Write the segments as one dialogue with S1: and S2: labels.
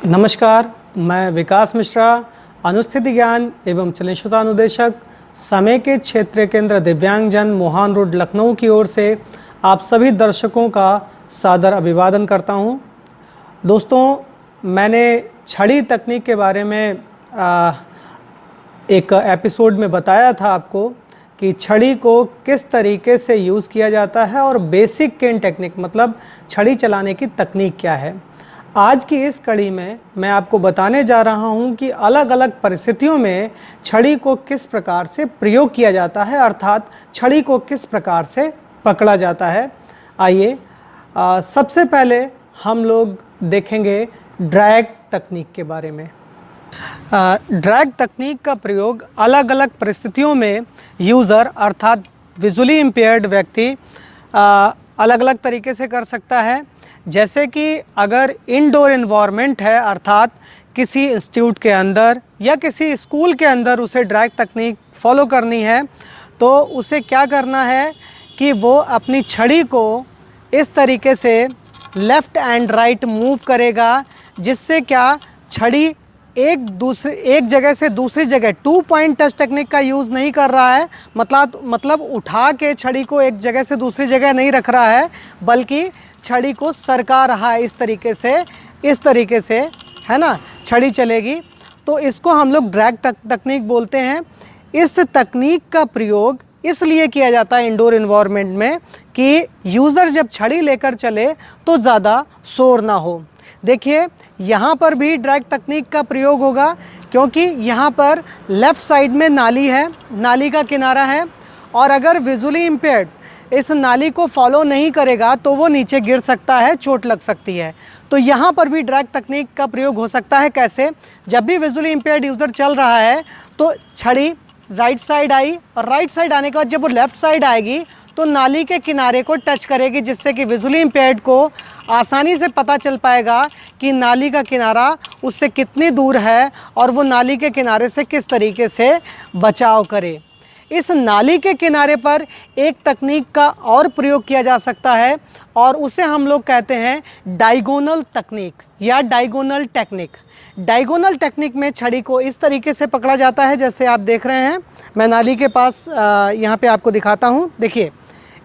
S1: नमस्कार, मैं विकास मिश्रा, अनुस्थिति ज्ञान एवं चलनशुता अनुदेशक, समेकित क्षेत्रीय केंद्र दिव्यांगजन मोहान रोड लखनऊ की ओर से आप सभी दर्शकों का सादर अभिवादन करता हूं। दोस्तों, मैंने छड़ी तकनीक के बारे में एक एपिसोड में बताया था आपको कि छड़ी को किस तरीके से यूज़ किया जाता है और बेसिक केन टेक्निक मतलब छड़ी चलाने की तकनीक क्या है। आज की इस कड़ी में मैं आपको बताने जा रहा हूं कि अलग अलग परिस्थितियों में छड़ी को किस प्रकार से प्रयोग किया जाता है, अर्थात छड़ी को किस प्रकार से पकड़ा जाता है। आइए सबसे पहले हम लोग देखेंगे ड्रैग तकनीक के बारे में। ड्रैग तकनीक का प्रयोग अलग अलग परिस्थितियों में यूज़र अर्थात विजुअली इम्पेयर्ड व्यक्ति अलग अलग तरीके से कर सकता है। जैसे कि अगर इंडोर इन्वायरमेंट है, अर्थात किसी इंस्टीट्यूट के अंदर या किसी स्कूल के अंदर उसे ड्रैग तकनीक फॉलो करनी है, तो उसे क्या करना है कि वो अपनी छड़ी को इस तरीके से लेफ़्ट एंड राइट मूव करेगा, जिससे क्या छड़ी एक जगह से दूसरी जगह 2 पॉइंट टच टेक्निक का यूज़ नहीं कर रहा है। मतलब उठा के छड़ी को एक जगह से दूसरी जगह नहीं रख रहा है, बल्कि छड़ी को सरका रहा है। इस तरीके से है ना, छड़ी चलेगी। तो इसको हम लोग ड्रैग तकनीक बोलते हैं। इस तकनीक का प्रयोग इसलिए किया जाता है इंडोर इन्वायरमेंट में कि यूज़र जब छड़ी लेकर चले तो ज़्यादा शोर ना हो। देखिए, यहाँ पर भी ड्रैग तकनीक का प्रयोग होगा, क्योंकि यहाँ पर लेफ़्ट साइड में नाली है, नाली का किनारा है, और अगर विजुअली इम्पेयर्ड इस नाली को फॉलो नहीं करेगा तो वो नीचे गिर सकता है, चोट लग सकती है। तो यहाँ पर भी ड्रैग तकनीक का प्रयोग हो सकता है। कैसे? जब भी विजुअली इम्पेयर्ड यूज़र चल रहा है तो छड़ी राइट साइड आई, और राइट साइड आने के बाद जब वो लेफ़्ट साइड आएगी तो नाली के किनारे को टच करेगी, जिससे कि विजुअली इम्पेयर्ड को आसानी से पता चल पाएगा कि नाली का किनारा उससे कितनी दूर है और वो नाली के किनारे से किस तरीके से बचाव करे। इस नाली के किनारे पर एक तकनीक का और प्रयोग किया जा सकता है, और उसे हम लोग कहते हैं डायगोनल तकनीक या डायगोनल टेक्निक। डायगोनल टेक्निक में छड़ी को इस तरीके से पकड़ा जाता है, जैसे आप देख रहे हैं। मैं नाली के पास यहाँ पे आपको दिखाता हूँ। देखिए,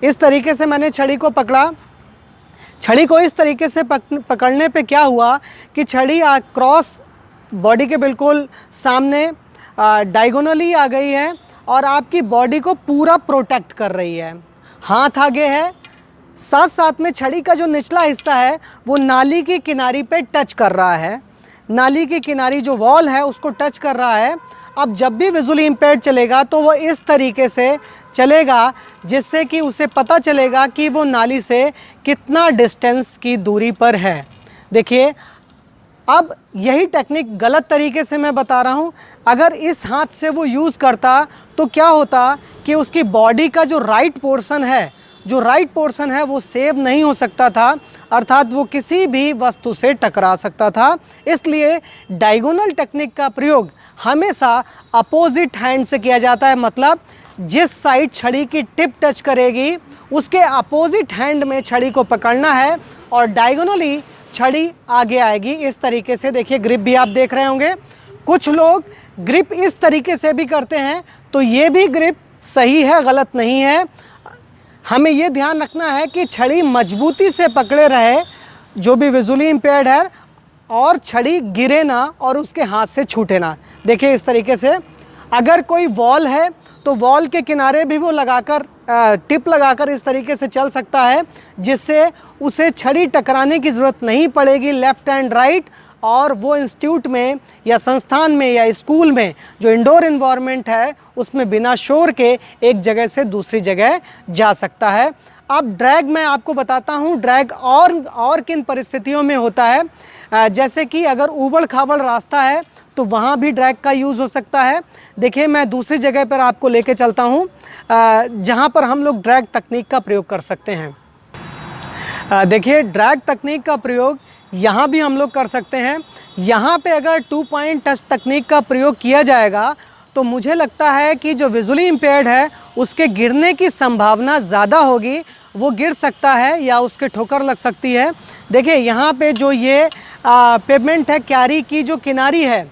S1: इस तरीके से मैंने छड़ी को पकड़ा। छड़ी को इस तरीके से पकड़ने पे क्या हुआ कि छड़ी क्रॉस बॉडी के बिल्कुल सामने डायगोनली आ गई है और आपकी बॉडी को पूरा प्रोटेक्ट कर रही है। हाथ आगे है, साथ साथ में छड़ी का जो निचला हिस्सा है वो नाली की किनारी पे टच कर रहा है। नाली की किनारी जो वॉल है उसको टच कर रहा है। अब जब भी विजुअली इम्पेयर्ड चलेगा तो वो इस तरीके से चलेगा, जिससे कि उसे पता चलेगा कि वो नाली से कितना डिस्टेंस की दूरी पर है। देखिए, अब यही टेक्निक गलत तरीके से मैं बता रहा हूँ। अगर इस हाथ से वो यूज़ करता तो क्या होता कि उसकी बॉडी का जो राइट पोर्शन है वो सेव नहीं हो सकता था, अर्थात वो किसी भी वस्तु से टकरा सकता था। इसलिए डायगोनल टेक्निक का प्रयोग हमेशा अपोजिट हैंड से किया जाता है। मतलब जिस साइड छड़ी की टिप टच करेगी उसके अपोजिट हैंड में छड़ी को पकड़ना है और डायगोनली छड़ी आगे आएगी। इस तरीके से देखिए, ग्रिप भी आप देख रहे होंगे। कुछ लोग ग्रिप इस तरीके से भी करते हैं, तो ये भी ग्रिप सही है, गलत नहीं है। हमें ये ध्यान रखना है कि छड़ी मजबूती से पकड़े रहे जो भी विजुअली इम्पेयर्ड है, और छड़ी गिरे ना और उसके हाथ से छूटे ना। देखिए, इस तरीके से अगर कोई वॉल है तो वॉल के किनारे भी वो लगाकर टिप लगाकर इस तरीके से चल सकता है, जिससे उसे छड़ी टकराने की ज़रूरत नहीं पड़ेगी लेफ़्ट एंड राइट, और वो इंस्टीट्यूट में या संस्थान में या स्कूल में जो इंडोर इन्वायरमेंट है उसमें बिना शोर के एक जगह से दूसरी जगह जा सकता है। अब ड्रैग मैं आपको बताता हूँ। ड्रैग और किन परिस्थितियों में होता है। जैसे कि अगर ऊबड़ खाबड़ रास्ता है तो वहाँ भी ड्रैग का यूज़ हो सकता है। देखिए, मैं दूसरी जगह पर आपको लेके चलता हूँ जहाँ पर हम लोग ड्रैग तकनीक का प्रयोग कर सकते हैं। देखिए, ड्रैग तकनीक का प्रयोग यहाँ भी हम लोग कर सकते हैं। यहाँ पे अगर 2 पॉइंट टच तकनीक का प्रयोग किया जाएगा तो मुझे लगता है कि जो विजुअली इम्पेयर्ड है उसके गिरने की संभावना ज़्यादा होगी। वो गिर सकता है या उसके ठोकर लग सकती है। देखिए, यहाँ पे जो ये पेवमेंट है, क्यारी की जो किनारी है,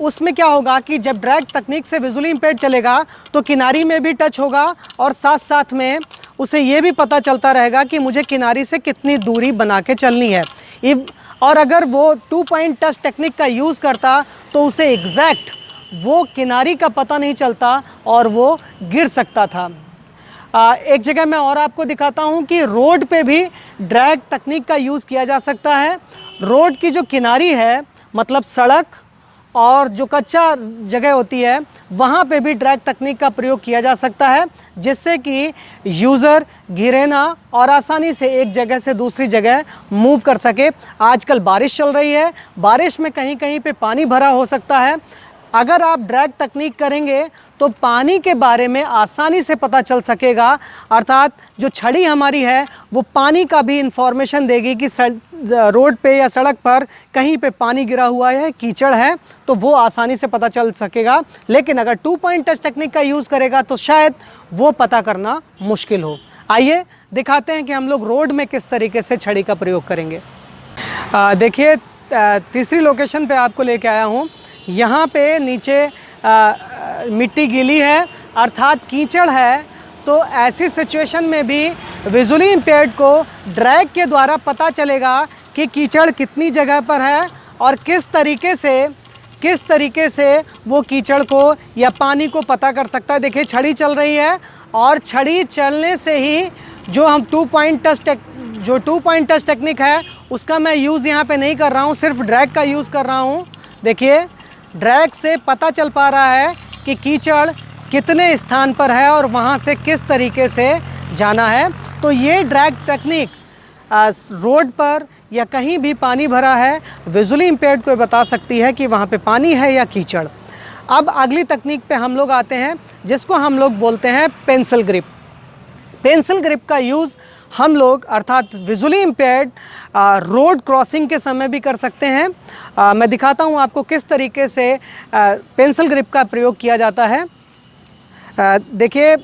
S1: उसमें क्या होगा कि जब ड्रैग तकनीक से विजुअली इम्पेयर्ड चलेगा तो किनारी में भी टच होगा और साथ साथ में उसे ये भी पता चलता रहेगा कि मुझे किनारी से कितनी दूरी बना के चलनी है। और अगर वो 2 पॉइंट टच टेक्निक का यूज़ करता तो उसे एग्जैक्ट वो किनारी का पता नहीं चलता और वो गिर सकता था। एक जगह मैं और आपको दिखाता हूँ कि रोड पे भी ड्रैग तकनीक का यूज़ किया जा सकता है। रोड की जो किनारी है, मतलब सड़क और जो कच्चा जगह होती है, वहाँ पे भी ड्रैग तकनीक का प्रयोग किया जा सकता है, जिससे कि यूज़र गिरे ना और आसानी से एक जगह से दूसरी जगह मूव कर सके। आजकल बारिश चल रही है, बारिश में कहीं कहीं पे पानी भरा हो सकता है। अगर आप ड्रैग तकनीक करेंगे तो पानी के बारे में आसानी से पता चल सकेगा, अर्थात जो छड़ी हमारी है वो पानी का भी इंफॉर्मेशन देगी कि रोड पे या सड़क पर कहीं पे पानी गिरा हुआ है, कीचड़ है, तो वो आसानी से पता चल सकेगा। लेकिन अगर 2 पॉइंट टच टेक्निक का यूज़ करेगा तो शायद वो पता करना मुश्किल हो। आइए दिखाते हैं कि हम लोग रोड में किस तरीके से छड़ी का प्रयोग करेंगे। देखिए, तीसरी लोकेशन पे आपको लेके आया हूँ। यहाँ पे नीचे मिट्टी गीली है, अर्थात कीचड़ है, तो ऐसी सिचुएशन में भी विजुअली इम्पेयर्ड को ड्रैग के द्वारा पता चलेगा कि कीचड़ कितनी जगह पर है और किस तरीके से वो कीचड़ को या पानी को पता कर सकता है। देखिए, छड़ी चल रही है और छड़ी चलने से ही जो 2 पॉइंट टच टेक्निक है उसका मैं यूज़ यहाँ पे नहीं कर रहा हूँ, सिर्फ ड्रैग का यूज़ कर रहा हूँ। देखिए, ड्रैग से पता चल पा रहा है कि कीचड़ कितने स्थान पर है और वहाँ से किस तरीके से जाना है। तो ये ड्रैग तकनीक रोड पर या कहीं भी पानी भरा है, विजुअली इम्पेयर्ड को बता सकती है कि वहाँ पे पानी है या कीचड़। अब अगली तकनीक पे हम लोग आते हैं, जिसको हम लोग बोलते हैं पेंसिल ग्रिप। पेंसिल ग्रिप का यूज़ हम लोग, अर्थात विजुअली इम्पेयर्ड, रोड क्रॉसिंग के समय भी कर सकते हैं। मैं दिखाता हूँ आपको किस तरीके से पेंसिल ग्रिप का प्रयोग किया जाता है। देखिए,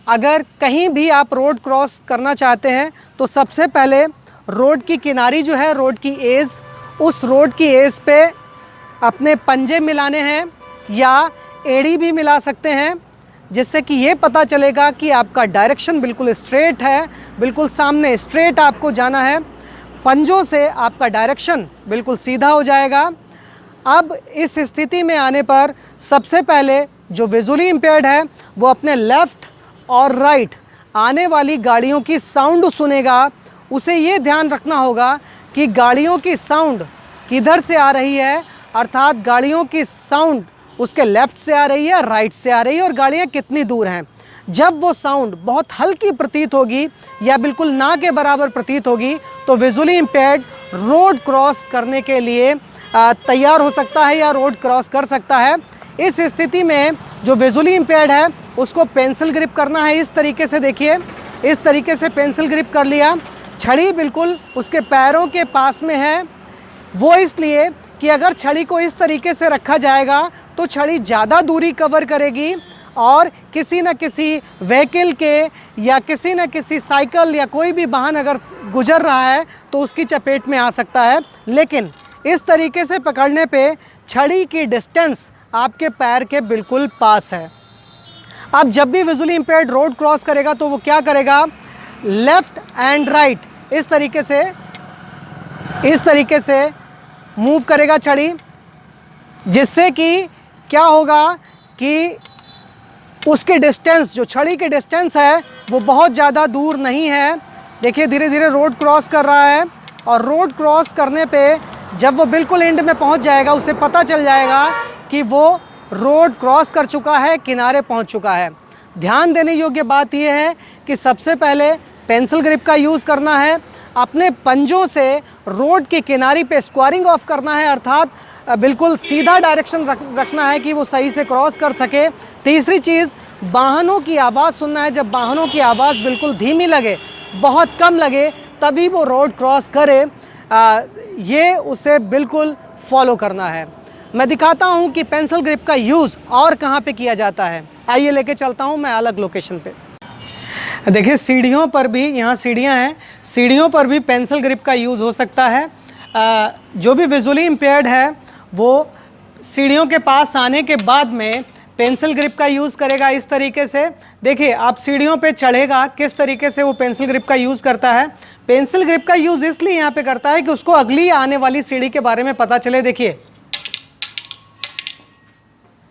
S1: अगर कहीं भी आप रोड क्रॉस करना चाहते हैं तो सबसे पहले रोड की किनारी जो है, रोड की एज, उस रोड की एज पे अपने पंजे मिलाने हैं या एड़ी भी मिला सकते हैं, जिससे कि ये पता चलेगा कि आपका डायरेक्शन बिल्कुल स्ट्रेट है, बिल्कुल सामने स्ट्रेट आपको जाना है। पंजों से आपका डायरेक्शन बिल्कुल सीधा हो जाएगा। अब इस स्थिति में आने पर सबसे पहले जो विजुअली इम्पेयर्ड है वो अपने लेफ़्ट और राइट आने वाली गाड़ियों की साउंड सुनेगा। उसे ये ध्यान रखना होगा कि गाड़ियों की साउंड किधर से आ रही है, अर्थात गाड़ियों की साउंड उसके लेफ़्ट से आ रही है, राइट से आ रही है और गाड़ियाँ कितनी दूर हैं। जब वो साउंड बहुत हल्की प्रतीत होगी या बिल्कुल ना के बराबर प्रतीत होगी तो विजुअली इम्पेयर्ड रोड क्रॉस करने के लिए तैयार हो सकता है या रोड क्रॉस कर सकता है। इस स्थिति में जो विजुअली इम्पेयर्ड है उसको पेंसिल ग्रिप करना है। इस तरीके से, देखिए, इस तरीके से पेंसिल ग्रिप कर लिया। छड़ी बिल्कुल उसके पैरों के पास में है, वो इसलिए कि अगर छड़ी को इस तरीके से रखा जाएगा तो छड़ी ज़्यादा दूरी कवर करेगी और किसी न किसी व्हीकल के या किसी न किसी साइकिल या कोई भी वाहन अगर गुजर रहा है तो उसकी चपेट में आ सकता है। लेकिन इस तरीके से पकड़ने पे छड़ी की डिस्टेंस आपके पैर के बिल्कुल पास है। अब जब भी विजुअली इम्पेयर्ड रोड क्रॉस करेगा तो वो क्या करेगा, लेफ़्ट एंड राइट इस तरीके से मूव करेगा छड़ी, जिससे कि क्या होगा कि उसकी डिस्टेंस, जो छड़ी की डिस्टेंस है वो बहुत ज़्यादा दूर नहीं है। देखिए, धीरे धीरे रोड क्रॉस कर रहा है और रोड क्रॉस करने पे जब वो बिल्कुल एंड में पहुंच जाएगा उसे पता चल जाएगा कि वो रोड क्रॉस कर चुका है, किनारे पहुंच चुका है। ध्यान देने योग्य बात यह है कि सबसे पहले पेंसिल ग्रिप का यूज़ करना है, अपने पंजों से रोड की किनारी पे स्क्वायरिंग ऑफ करना है, अर्थात बिल्कुल सीधा डायरेक्शन रखना है कि वो सही से क्रॉस कर सके। तीसरी चीज़, वाहनों की आवाज़ सुनना है। जब वाहनों की आवाज़ बिल्कुल धीमी लगे, बहुत कम लगे, तभी वो रोड क्रॉस करे, ये उसे बिल्कुल फॉलो करना है। मैं दिखाता हूँ कि पेंसिल ग्रिप का यूज़ और कहाँ पे किया जाता है। आइए लेके चलता हूँ मैं अलग लोकेशन पे। देखिए, सीढ़ियों पर भी, यहाँ सीढ़ियाँ हैं, सीढ़ियों पर भी पेंसिल ग्रिप का यूज़ हो सकता है। जो भी विजुअली इम्पेयर्ड है वो सीढ़ियों के पास आने के बाद में पेंसिल ग्रिप का यूज़ करेगा इस तरीके से। देखिए आप सीढ़ियों पे चढ़ेगा किस तरीके से वो पेंसिल ग्रिप का यूज़ करता है। पेंसिल ग्रिप का यूज़ इसलिए यहाँ पे करता है कि उसको अगली आने वाली सीढ़ी के बारे में पता चले। देखिए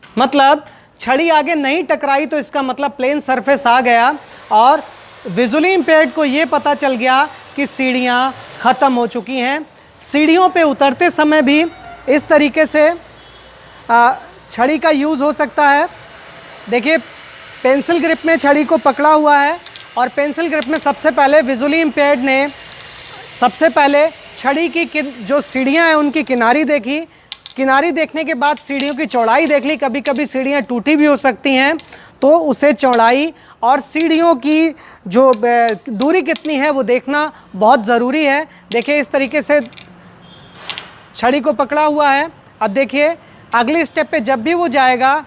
S1: मतलब छड़ी आगे नहीं टकराई तो इसका मतलब प्लेन सरफेस आ गया, और विजुअली इम्पेयर्ड को ये पता चल गया कि सीढ़ियाँ ख़त्म हो चुकी हैं। सीढ़ियों पे उतरते समय भी इस तरीके से छड़ी का यूज़ हो सकता है। देखिए पेंसिल ग्रिप में छड़ी को पकड़ा हुआ है, और पेंसिल ग्रिप में सबसे पहले विजुअली इम्पेयर्ड ने सबसे पहले छड़ी की जो सीढ़ियाँ हैं उनकी किनारी देखी। किनारी देखने के बाद सीढ़ियों की चौड़ाई देख ली, कभी कभी सीढ़ियाँ टूटी भी हो सकती हैं, तो उसे चौड़ाई और सीढ़ियों की जो दूरी कितनी है वो देखना बहुत ज़रूरी है। देखिए इस तरीके से छड़ी को पकड़ा हुआ है। अब देखिए अगले स्टेप पे जब भी वो जाएगा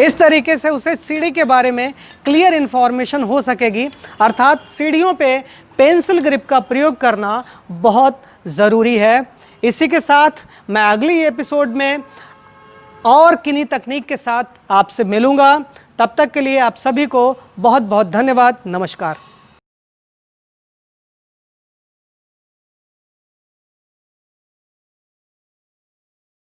S1: इस तरीके से उसे सीढ़ी के बारे में क्लियर इन्फॉर्मेशन हो सकेगी। अर्थात सीढ़ियों पे पेंसिल ग्रिप का प्रयोग करना बहुत ज़रूरी है। इसी के साथ मैं अगली एपिसोड में और किन्हीं तकनीक के साथ आपसे मिलूँगा। तब तक के लिए आप सभी को बहुत बहुत धन्यवाद। नमस्कार।